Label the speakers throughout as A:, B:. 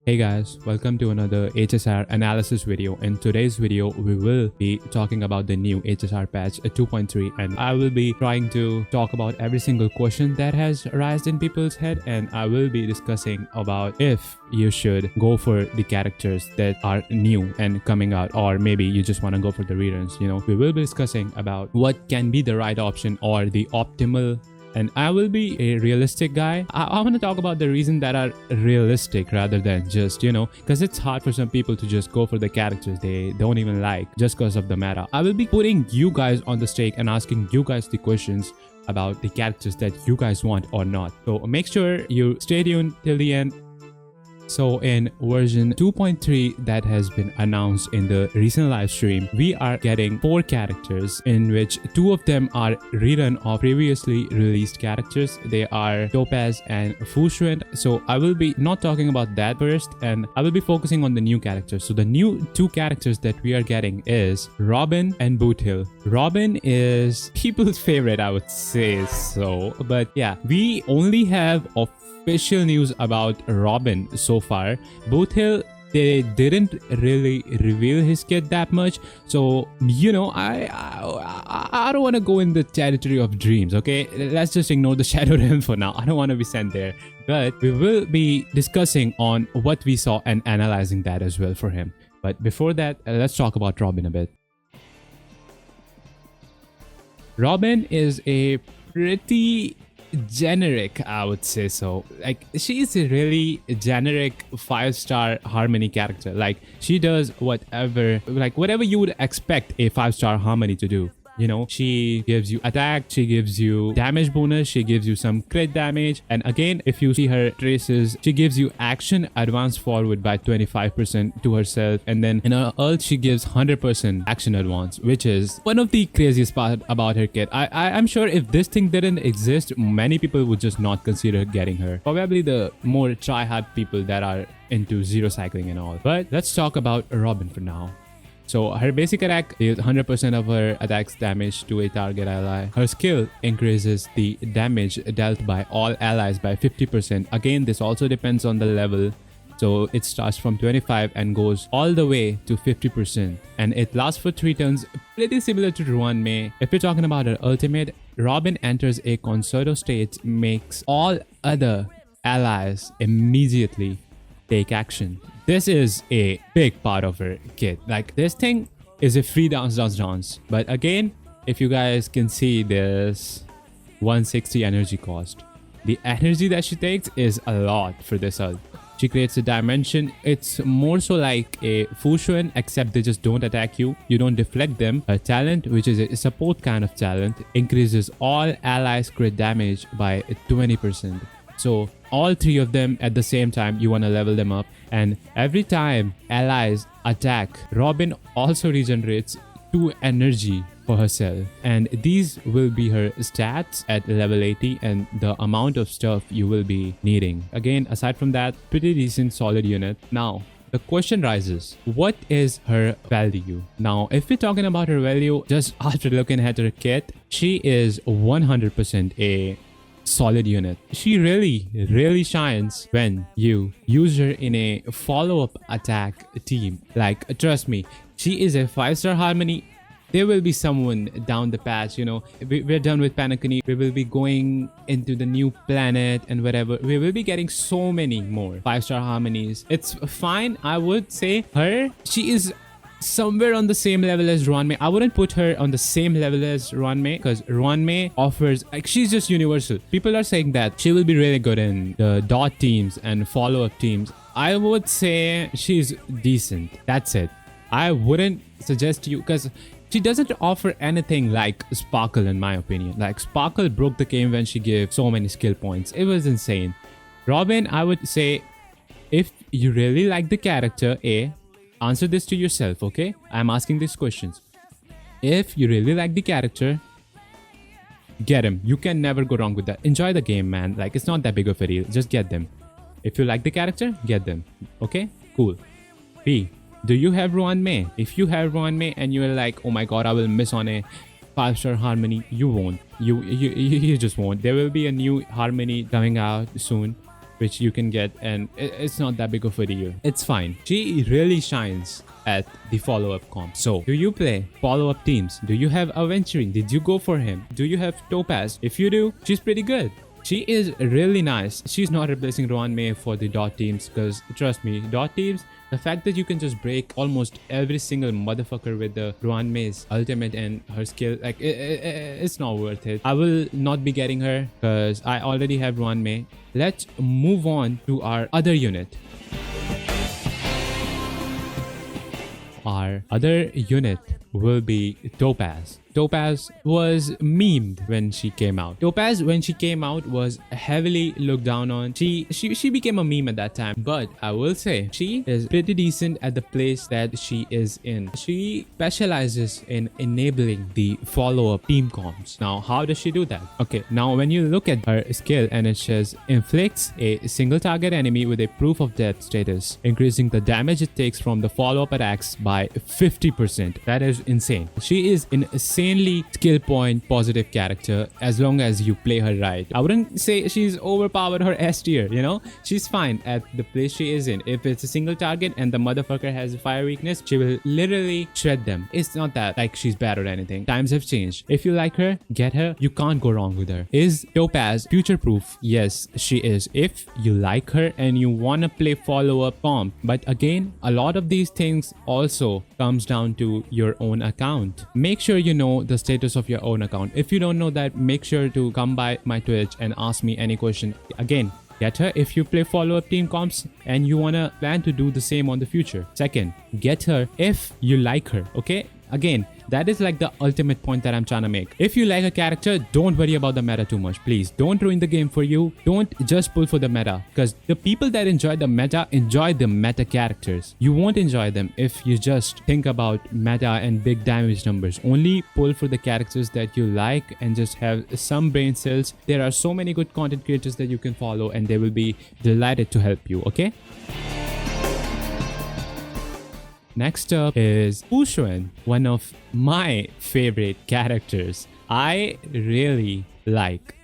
A: Hey guys, welcome to another HSR analysis video. In today's video, we will be talking about the new HSR patch 2.3 and I will be trying to talk about every single question that has arisen in people's head, and I will be discussing about if you should go for the characters that are new and coming out, or maybe you just want to go for the reruns. We will be discussing about what can be the right option or the optimal. And I will be a realistic guy. I want to talk about the reason that are realistic rather than just, because it's hard for some people to just go for the characters they don't even like just because of the meta. I will be putting you guys on the stake and asking you guys the questions about the characters that you guys want or not. So make sure you stay tuned till the end. So in version 2.3 that has been announced in the recent live stream, we are getting 4 characters in which 2 of them are rerun of previously released characters. They are Topaz and Xuan. So I will be not talking about that first, and I will be focusing on the new characters. So the new 2 characters that we are getting is Robin and Boothill. Robin is people's favorite, I would say so. But yeah, we only have official news about Robin so far. Boothill, they didn't really reveal his kit that much, so I don't want to go in the territory of dreams. Okay, let's just ignore the Shadow Realm for now. I don't want to be sent there, but we will be discussing on what we saw and analyzing that as well for him. But before that, let's talk about Robin a bit. Robin is a pretty generic, I would say so. Like, she's a really generic 5-star harmony character. Like, she does whatever you would expect a 5-star harmony to do. She gives you attack, she gives you damage bonus, she gives you some crit damage, and again, if you see her traces, she gives you action advance forward by 25% to herself, and then in her ult she gives 100% action advance, which is one of the craziest part about her kit. I'm sure if this thing didn't exist, many people would just not consider getting her. Probably the more try-hard people that are into zero cycling and all. But let's talk about Robin for now. So her basic attack is 100% of her attack's damage to a target ally. Her skill increases the damage dealt by all allies by 50%. Again, this also depends on the level. So it starts from 25 and goes all the way to 50%. And it lasts for 3 turns, pretty similar to Xuan Mei. If we're talking about her ultimate, Robin enters a concerto state, makes all other allies immediately take action. This is a big part of her kit. Like, this thing is a free dance. But again, if you guys can see this 160 energy cost, the energy that she takes is a lot for this ult. She creates a dimension. It's more so like a Xuan, except they just don't attack you. You don't deflect them. Her talent, which is a support kind of talent, increases all allies crit damage by 20%. So all 3 of them at the same time, you want to level them up, and every time allies attack, Robin also regenerates 2 energy for herself, and these will be her stats at level 80 and the amount of stuff you will be needing. Again, aside from that, pretty decent solid unit. Now the question rises, what is her value? Now, if we're talking about her value, just after looking at her kit, she is 100% a solid unit. She really shines when you use her in a follow-up attack team. Like, trust me, she is a 5-star harmony. There will be someone down the patch, we're done with Panacony, we will be going into the new planet and whatever. We will be getting so many more 5-star harmonies. It's fine, I would say. She is somewhere on the same level as Xuan Mei. I wouldn't put her on the same level as Xuan Mei, because Xuan Mei offers, like, she's just universal. People are saying that she will be really good in the dot teams and follow-up teams. I would say she's decent. That's it. I wouldn't suggest you, because she doesn't offer anything like Sparkle, in my opinion. Like, Sparkle broke the game when she gave so many skill points. It was insane. Robin, I would say, if you really like the character, answer this to yourself, okay? I'm asking these questions. If you really like the character, get him. You can never go wrong with that. Enjoy the game, man. Like, it's not that big of a deal. Just get them. If you like the character, get them. Okay? Cool. B, do you have Xuan Mei? If you have Xuan Mei and you're like, oh my god, I will miss on a 5-star harmony, you won't. You just won't. There will be a new harmony coming out soon. which you can get, and it's not that big of a deal. It's fine. She really shines at the follow-up comp. So, do you play follow-up teams? Do you have Aventuring? Did you go for him? Do you have Topaz? If you do, she's pretty good. She is really nice. She's not replacing Ruan Mei for the dot teams, because trust me, dot teams, the fact that you can just break almost every single motherfucker with the Ruan Mei's ultimate and her skill, like it's not worth it. I will not be getting her because I already have Ruan Mei. Let's move on to our other unit. Our other unit will be Topaz. Topaz was memed when she came out. Topaz, when she came out, was heavily looked down on. She became a meme at that time. But I will say, she is pretty decent at the place that she is in. She specializes in enabling the follow-up team comps. Now, how does she do that? Okay, now when you look at her skill and it says inflicts a single target enemy with a proof of death status, increasing the damage it takes from the follow-up attacks by 50%. That is insane. She is an insanely skill point positive character as long as you play her right. I wouldn't say she's overpowered her S tier, you know? She's fine at the place she is in. If it's a single target and the motherfucker has a fire weakness, she will literally shred them. It's not that like she's bad or anything. Times have changed. If you like her, get her. You can't go wrong with her. Is Topaz future proof? Yes, she is. If you like her and you wanna play follow-up comp. But again, a lot of these things also comes down to your own account. Make sure you know the status of your own account. If you don't know that, make sure to come by my Twitch and ask me any question. Again, get her if you play follow-up team comps and you wanna plan to do the same on the future. Second, get her if you like her, okay? Again, that is like the ultimate point that I'm trying to make. If you like a character, don't worry about the meta too much. Please don't ruin the game for you. Don't just pull for the meta, because the people that enjoy the meta characters. You won't enjoy them if you just think about meta and big damage numbers. Only pull for the characters that you like and just have some brain cells. There are so many good content creators that you can follow and they will be delighted to help you, okay? Next up is Xuan, one of my favorite characters. I really like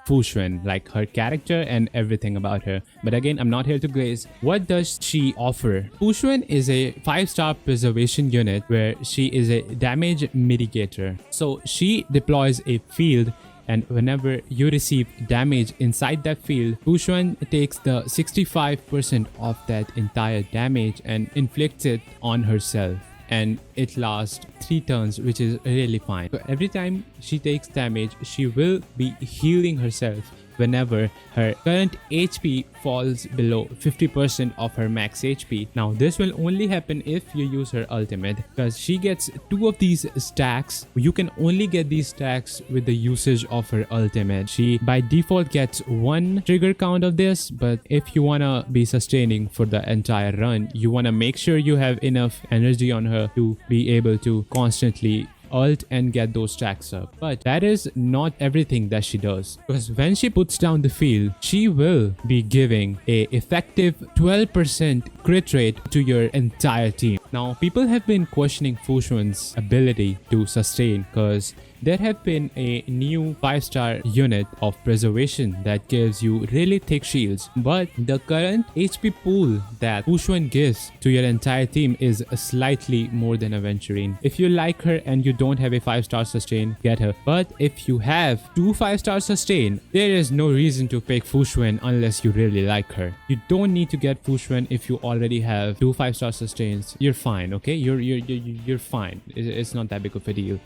A: Xuan, like her character and everything about her. But again, I'm not here to glaze. What does she offer? Xuan is a 5-star preservation unit where she is a damage mitigator. So she deploys a field, and whenever you receive damage inside that field, Xuan takes the 65% of that entire damage and inflicts it on herself. And it lasts 3 turns, which is really fine. So every time she takes damage, she will be healing herself whenever her current HP falls below 50% of her max HP. Now this will only happen if you use her ultimate, because she gets 2 of these stacks. You can only get these stacks with the usage of her ultimate. She by default gets 1 trigger count of this, but if you wanna be sustaining for the entire run, you wanna make sure you have enough energy on her to be able to constantly ult and get those stacks up. But that is not everything that she does, because when she puts down the field, she will be giving a effective 12% crit rate to your entire team. Now people have been questioning Xuan's ability to sustain, because there have been a new 5-star unit of preservation that gives you really thick shields, but the current HP pool that Xuan gives to your entire team is slightly more than Aventuring. If you like her and you don't have a 5-star sustain, get her. But if you have 2 5-star sustain, there is no reason to pick Xuan unless you really like her. You don't need to get Xuan if you already have 2 5-star sustains. You're fine, okay? You're fine. It's not that big of a deal.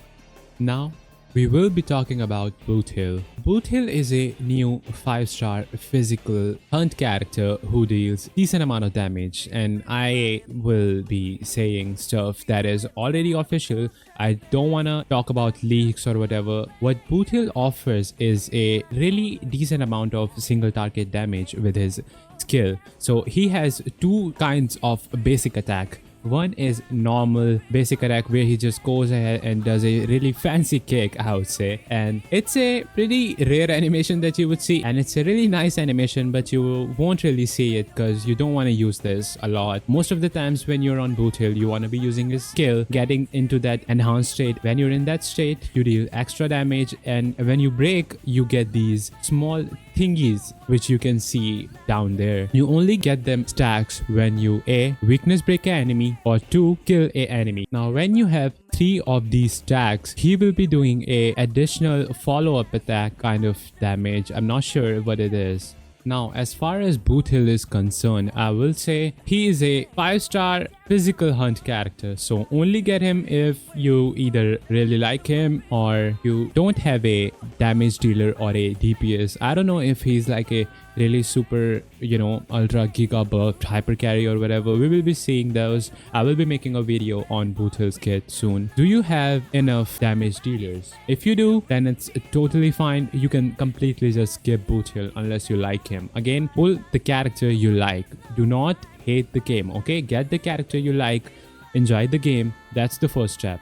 A: Now we will be talking about Boothill. Boothill is a new 5-star physical hunt character who deals decent amount of damage, and I will be saying stuff that is already official. I don't want to talk about leaks or whatever. What Boothill offers is a really decent amount of single target damage with his skill. So he has 2 kinds of basic attack. One is normal basic attack where he just goes ahead and does a really fancy kick, I would say. And it's a pretty rare animation that you would see, and it's a really nice animation, but you won't really see it because you don't want to use this a lot. Most of the times when you're on Boothill, you want to be using this skill, getting into that enhanced state. When you're in that state, you deal extra damage, and when you break, you get these small thingies which you can see down there. You only get them stacks when you A, weakness break an enemy, or 2, kill a enemy. Now when you have 3 of these stacks, he will be doing a additional follow-up attack kind of damage. I'm not sure what it is. Now, as far as Boothill is concerned, I will say he is a 5-star physical hunt character. So only get him if you either really like him or you don't have a damage dealer or a DPS. I don't know if he's like a really super, ultra giga buffed hyper carry or whatever. We will be seeing those. I will be making a video on Boothill's kit soon. Do you have enough damage dealers? If you do, then it's totally fine. You can completely just skip Boothill unless you like him. Again, pull the character you like. Do not hate the game, okay? Get the character you like, enjoy the game. That's the first step.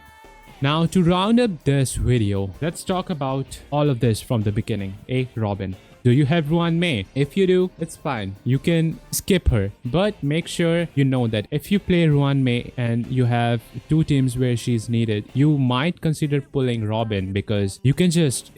A: Now to round up this video, let's talk about all of this from the beginning. Robin. Do you have Xuan Mei? If you do, it's fine. You can skip her. But make sure you know that if you play Xuan Mei and you have 2 teams where she's needed, you might consider pulling Robin, because you can just,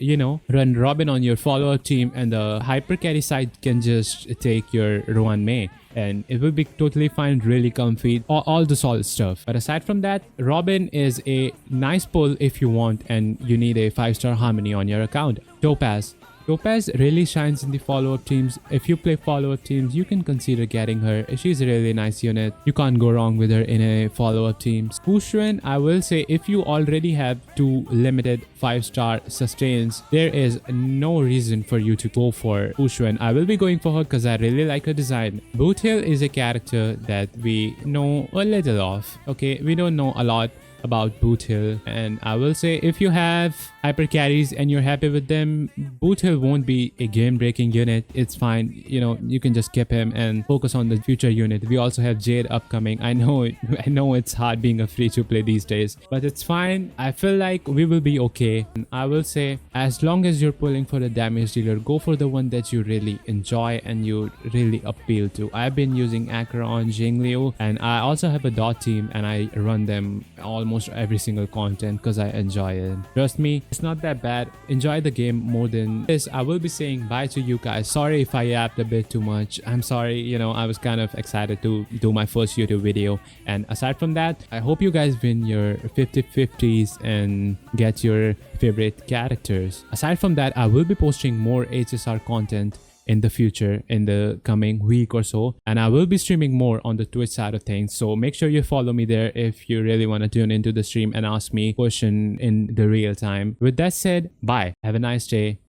A: run Robin on your follow-up team and the hyper carry side can just take your Xuan Mei. And it will be totally fine, really comfy, all the solid stuff. But aside from that, Robin is a nice pull if you want and you need a 5-star harmony on your account. Topaz. Topaz really shines in the follow-up teams. If you play follow-up teams, you can consider getting her. She's a really nice unit. You can't go wrong with her in a follow-up team. Xuan, I will say, if you already have 2 limited 5-star sustains, there is no reason for you to go for Xuan. I will be going for her because I really like her design. Boothill is a character that we know a little of. Okay, we don't know a lot about Boothill, and I will say if you have hyper carries and you're happy with them, Boothill won't be a game-breaking unit. It's fine, you can just skip him and focus on the future unit. We also have Jade upcoming. I know it's hard being a free-to-play these days, but it's fine. I feel like we will be okay. And I will say, as long as you're pulling for a damage dealer, go for the one that you really enjoy and you really appeal to. I've been using Acheron, Jingliu, and I also have a dot team and I run them almost every single content because I enjoy it. Trust me, it's not that bad. Enjoy the game more than this. I will be saying bye to you guys. Sorry if I yapped a bit too much. I'm sorry, I was kind of excited to do my first YouTube video. And aside from that, I hope you guys win your 50/50s and get your favorite characters. Aside from that, I will be posting more HSR content in the future, in the coming week or so, and I will be streaming more on the Twitch side of things. So make sure you follow me there if you really want to tune into the stream and ask me a question in the real time. With that said, bye. Have a nice day.